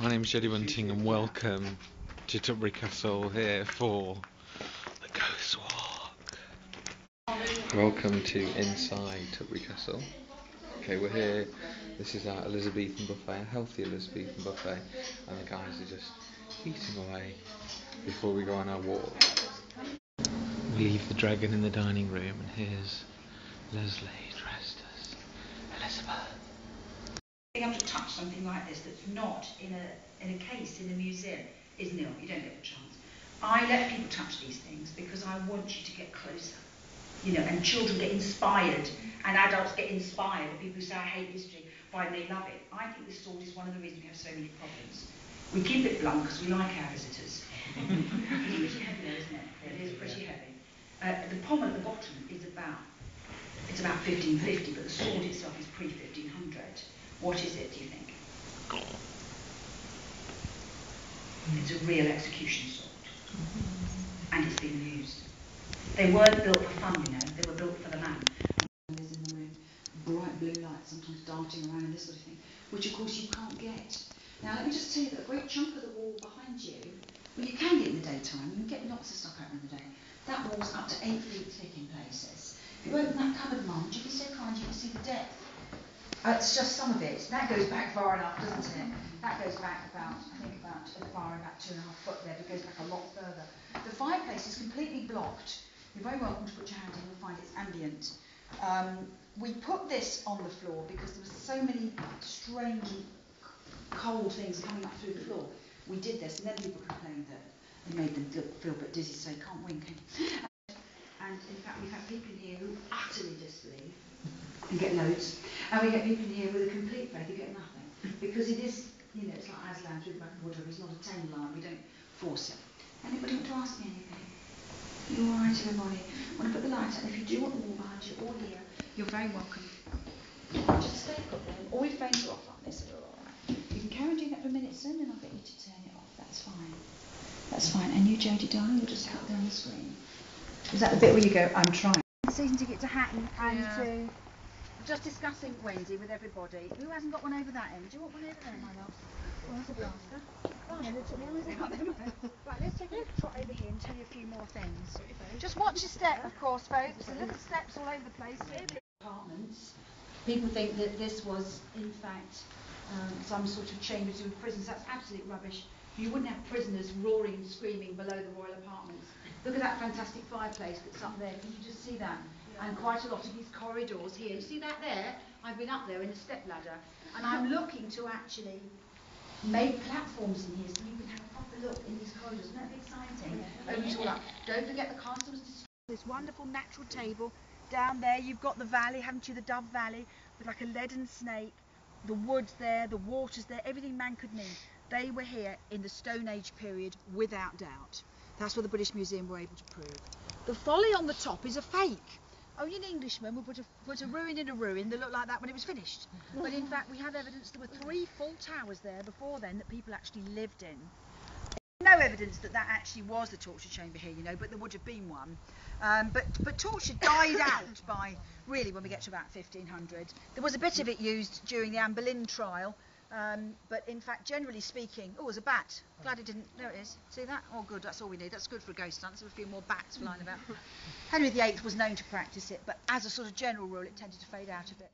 My name's Jody Bunting and welcome to Tutbury Castle here for the Ghost Walk. Welcome to inside Tutbury Castle. Okay, we're here. This is our Elizabethan buffet, a healthy Elizabethan buffet, and the guys are just eating away before we go on our walk. We leave the dragon in the dining room and here's Lesley dressed as Elizabeth. Being able to touch something like this that's not in a case in a museum is nil. You don't get the chance. I let people touch these things because I want you to get closer, and children get inspired and adults get inspired. People who say I hate history, why they love it. I think this sword is one of the reasons we have so many problems. We keep it blunt because we like our visitors. It's pretty heavy though, isn't it? It is pretty heavy. The pommel at the bottom is about 1550, but the sword itself is pre-1500. What is it, do you think? It's a real execution sword. And it's been used. They weren't built for fun, they were built for the man. There's in the room bright blue lights, sometimes darting around and this sort of thing, which of course you can't get. Now let me just tell you that a great chunk of the wall behind you, well, you can get in the daytime, you can get lots of stuff out in the day. That wall's up to 8 feet thick in places. If you open that cupboard, Mum, would you be so kind, you can see the depth. It's just some of it. That goes back far enough, doesn't it? That goes back about 2.5 foot there, but it goes back a lot further. The fireplace is completely blocked. You're very welcome to put your hand in, you'll find it's ambient. We put this on the floor because there were so many strange and cold things coming up through the floor. We did this, and then people complained that it made them feel a bit dizzy, so you can't wink. And in fact, we've had people in here who utterly disbelieve and get loads, and we get people in here with a complete faith who get nothing, because it is, it's like Aslan through the back of water. It's not a tame line. We don't force it. Anybody want to ask me anything? You all right, everybody? Want to put the light on? If you do want the wall behind you or here, you're very welcome. Just stay put there. All your phones are off like this. We're all right. You can carry on doing that for a minute, soon, and I'll get you to turn it off. That's fine. That's fine. And you, Jody, darling, you'll just cut down the screen. Is that the bit where you go, I'm trying? Season ticket to Hatton and to just discussing Wendy with everybody. Who hasn't got one over that end? Do you want one over there, my love? Well, that's a blaster. Right, then, took the eyes out then. Right, let's take a little trot over here and tell you a few more things. Just watch your step, of course, folks. The little steps all over the place. Apartments. People think that this was, in fact, some sort of chamber to prisons. That's absolute rubbish. You wouldn't have prisoners roaring and screaming below the royal apartments. Look at that fantastic fireplace that's up there. Can you just see that? And quite a lot of these corridors here. You see that there? I've been up there in a step ladder, and I'm looking to actually make platforms in here so you can have a proper look in these corridors. Isn't that exciting? Open it all up. Don't forget the castle was destroyed. This wonderful natural table. Down there you've got the valley, haven't you? The Dove Valley with like a leaden snake. The woods there, the waters there, everything man could need. They were here in the Stone Age period, without doubt. That's what the British Museum were able to prove. The folly on the top is a fake. Only an Englishman would put a ruin in a ruin that looked like that when it was finished. But in fact, we have evidence there were 3 full towers there before then that people actually lived in. No evidence that that actually was the torture chamber here, but there would have been one. But torture died out by, really, when we get to about 1500. There was a bit of it used during the Anne Boleyn trial, but in fact, generally speaking, there's a bat. Glad it didn't, there it is. See that? Oh good, that's all we need. That's good for a ghost hunt. There's a few more bats flying about. Henry VIII was known to practice it, but as a sort of general rule, it tended to fade out a bit.